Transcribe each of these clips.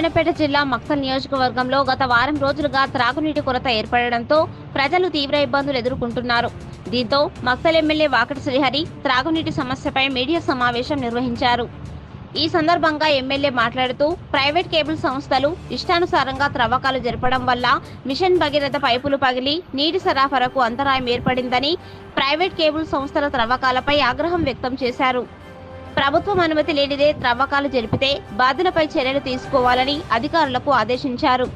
నారాయణపేట జిల్లా మక్తల్ నియోజకవర్గంలో గత వారం రోజులుగా త్రాగునీటి కొరత ఏర్పడడంతో ప్రజలు తీవ్ర ఇబ్బందులు ఎదుర్కొంటున్నారు. దీంతో మక్తల్ ఎమ్మెల్యే వాకటి శ్రీహరి త్రాగునీటి సమస్యపై మీడియా సమావేశం నిర్వహించారు. ఈ సందర్భంగా ఎమ్మెల్యే మాట్లాడుతూ ప్రైవేట్ కేబుల్ సంస్థలు ఇష్టానుసారంగా త్రవ్వకాలు జరపడం వల్ల మిషన్ భగీరథ పైపులు పగిలి నీటి సరఫరాకు అంతరాయం ఏర్పడిందని, ప్రైవేట్ కేబుల్ సంస్థల త్రవ్వకాలపై ఆగ్రహం వ్యక్తం చేశారు. ప్రభుత్వం అనుమతి లేనిదే త్రవ్వకాలు జరిపితే బాధ్యులపై చర్యలు తీసుకోవాలని అధికారులకు ఆదేశించారు.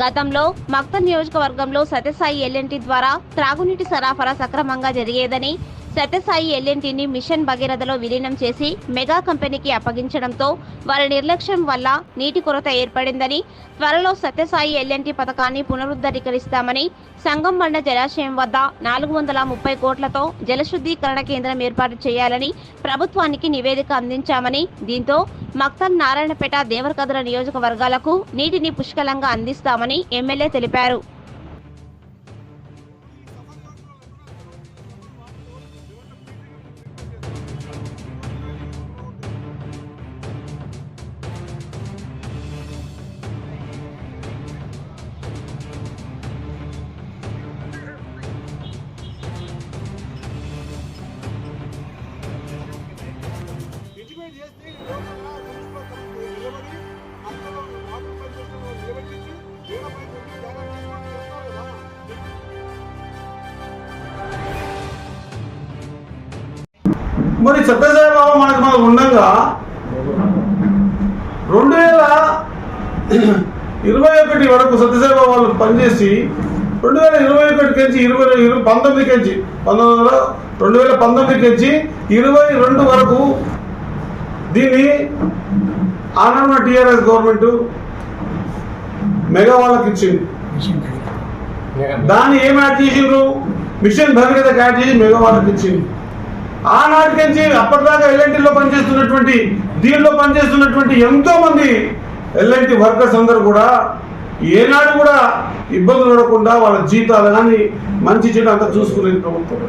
గతంలో మక్తల్ నియోజకవర్గంలో సత్యసాయి ఎల్ఎన్టీ ద్వారా త్రాగునీటి సరఫరా సక్రమంగా జరిగేదని, సత్యసాయి ఎల్ఎన్టీని మిషన్ భగీరథలో విలీనం చేసి మెగా కంపెనీకి అప్పగించడంతో వారి నిర్లక్ష్యం వల్ల నీటి కొరత ఏర్పడిందని, త్వరలో సత్యసాయి ఎల్ఎన్టీ పథకాన్ని పునరుద్ధరీకరిస్తామని, సంగంబండ జలాశయం వద్ద 430 కోట్లతో జలశుద్ధీకరణ కేంద్రం ఏర్పాటు చేయాలని ప్రభుత్వానికి నివేదిక అందించామని, దీంతో మక్తల్, నారాయణపేట, దేవరకద్ర నియోజకవర్గాలకు నీటిని పుష్కలంగా అందిస్తామని ఎమ్మెల్యే తెలిపారు. మరి సత్యసాయి బాబా మనకు ఉండగా 2021 వరకు సత్యసాయి బాబా వాళ్ళు పనిచేసి 2021 నుంచి 2019 నుంచి 22 వరకు దీన్ని ఆనాడు టీఆర్ఎస్ గవర్నమెంట్ మెగా వాళ్ళకి ఇచ్చింది. దాన్ని ఏం యాడ్ చేసిండ్రు? మిషన్ భగీరథకి యాడ్ చేసి మెగా వాళ్ళకి ఇచ్చింది. ఆనాటి నుంచి అప్పటిదాకా ఎల్ఎన్టీలో పనిచేస్తున్నటువంటి, దీనిలో పనిచేస్తున్నటువంటి ఎంతో మంది ఎల్ఎన్టీ వర్కర్స్ అందరూ కూడా ఏనాడు కూడా ఇబ్బందులు పడకుండా వాళ్ళ జీతాలు కానీ మంచి చెడు అంతా చూసుకునేది ప్రభుత్వం.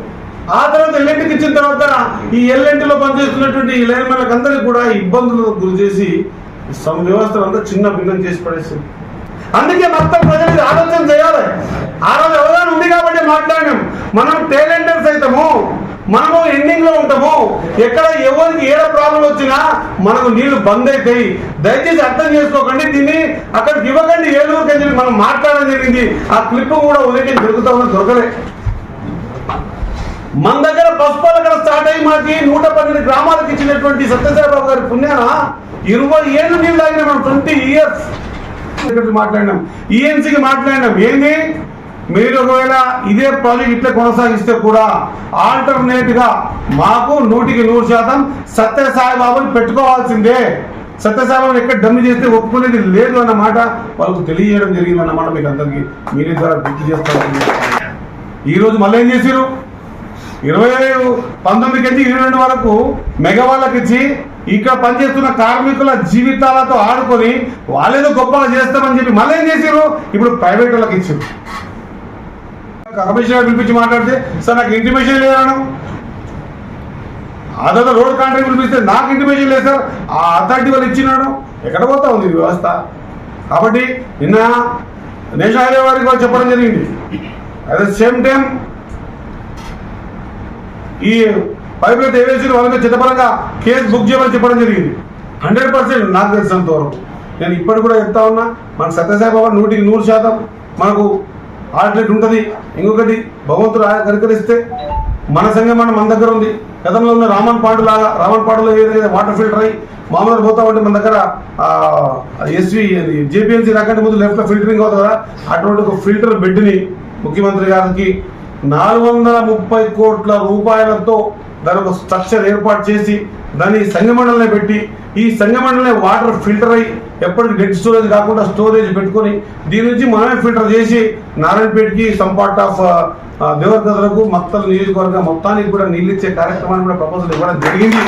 ఆ తర్వాత ఎల్ఎన్టీకి ఇచ్చిన తర్వాత ఈ ఎల్ఎన్టీలో పనిచేస్తున్నటువంటి లైన్మెన్లకు అందరికీ కూడా ఇబ్బందులకు గురి చేసి వ్యవస్థను అంతా చిన్న భిన్నం చేసి పడేసింది. అందుకే మొత్తం ప్రజలు ఆలోచన చేయాలి. ఆ రోజు అవగాహన ఉంది కాబట్టి మాట్లాడినాం. మనం టేలెంటర్స్ అవుతాము, మనము ఎండింగ్ లో ఉంటాము. ఎక్కడ ఎవరికి ఏడ ప్రాబ్లం వచ్చినా మనకు నీళ్లు బంద్ అవుతాయి. దయచేసి అర్థం చేసుకోకండి. దీన్ని అక్కడికి ఇవ్వకండి. ఏలూరుకి అని చెప్పి మనం మాట్లాడడం జరిగింది. ఆ క్లిప్ కూడా ఉదయం దొరుకుతా ఉన్న దొరకలే. మన దగ్గర పసుపాలు అక్కడ స్టార్ట్ అయ్యి మనకి 112 గ్రామాలకు ఇచ్చినటువంటి సత్యసాయి బాబు గారి పుణ్యాన 20 ఏళ్ళు నీళ్ళు తాగిన మనం 20 years మాట్లాడినాం. ఈఎన్సీకి మాట్లాడినాం. ఏంది, మీరు ఒకవేళ ఇదే ప్రాజెక్ట్ ఇట్లా కొనసాగిస్తే కూడా ఆల్టర్నేట్ గా మాకు 100% సత్యసాయి బాబుని పెట్టుకోవాల్సిందే. సత్యసాయి బాబుని ఎక్కడ డమ్మి చేస్తే ఒప్పుకునేది లేదు అన్నమాట వాళ్ళకు తెలియజేయడం జరిగింది అన్నమాట. మీకు అందరికీ మీడియా ద్వారా గుర్తు చేస్తారు. ఈరోజు మళ్ళీ ఏం చేశారు? 19 నుంచి 22 వరకు మెగా వాళ్ళకి ఇచ్చి ఇక్కడ పనిచేస్తున్న కార్మికుల జీవితాలతో ఆడుకొని వాళ్ళేదో గొప్పగా చేస్తామని చెప్పి మళ్ళీ ఏం చేశారు? ఇప్పుడు ప్రైవేట్ వాళ్ళకి ఇచ్చారు. కమిషనర్ పిలిపించి మాట్లాడితే సార్ నాకు ఇంటిమేషన్ లేదన్నాను. అదే రోడ్ కాంట్రాక్ట్ పిలిపిస్తే నాకు ఇంటిమేషన్ లేదు సార్, ఆ అథారిటీ వాళ్ళు ఇచ్చినాడు. ఎక్కడ పోతా ఉంది వ్యవస్థ? కాబట్టి నిన్న నేషనల్ హైవే వారికి వాళ్ళు చెప్పడం జరిగింది. అట్ ద సేమ్ టైం ఈ పైప్ లైన్ ఏవేసి వాళ్ళ మీద చిత్తపరంగా కేసు బుక్ చేయమని చెప్పడం జరిగింది. 100% నాకు తెలిసినంత వరకు నేను ఇప్పటికి కూడా చెప్తా ఉన్నా, మన సత్యసాయి బాబా 100% మనకు ఆల్టర్నేట్ ఉంటుంది. ఇంకొకటి భగవంతుడు కరికరిస్తే మన సంఘం మన దగ్గర ఉంది. గతంలో ఉన్న రామన్ పాడులో ఏదైతే వాటర్ ఫిల్టర్ అయ్యి మామూలుగా పోతా ఉంటే మన దగ్గర ఎస్వి జేపీఎన్సీ రాకంటే ముందు లెఫ్ట్లో ఫిల్టరింగ్ అవుతుంది కదా, అటువంటి ఒక ఫిల్టర్ బెడ్ని ముఖ్యమంత్రి గారికి 430 కోట్ల రూపాయలతో దాని ఒక స్ట్రక్చర్ ఏర్పాటు చేసి దాన్ని సంగమండలనే పెట్టి ఈ సంగమండలనే వాటర్ ఫిల్టర్ అయ్యి ఎప్పటికీ డెడ్ స్టోరేజ్ కాకుండా స్టోరేజ్ పెట్టుకొని దీని నుంచి మనమే ఫిల్టర్ చేసి నారాయణపేటకి సమ్ పార్ట్ ఆఫ్ దేవరకద్రకు మక్తల్ నియోజకవర్గం మొత్తానికి కూడా నీళ్ళు ఇచ్చే కార్యక్రమాన్ని కూడా ప్రపోజల్ ఇవ్వడం జరిగింది.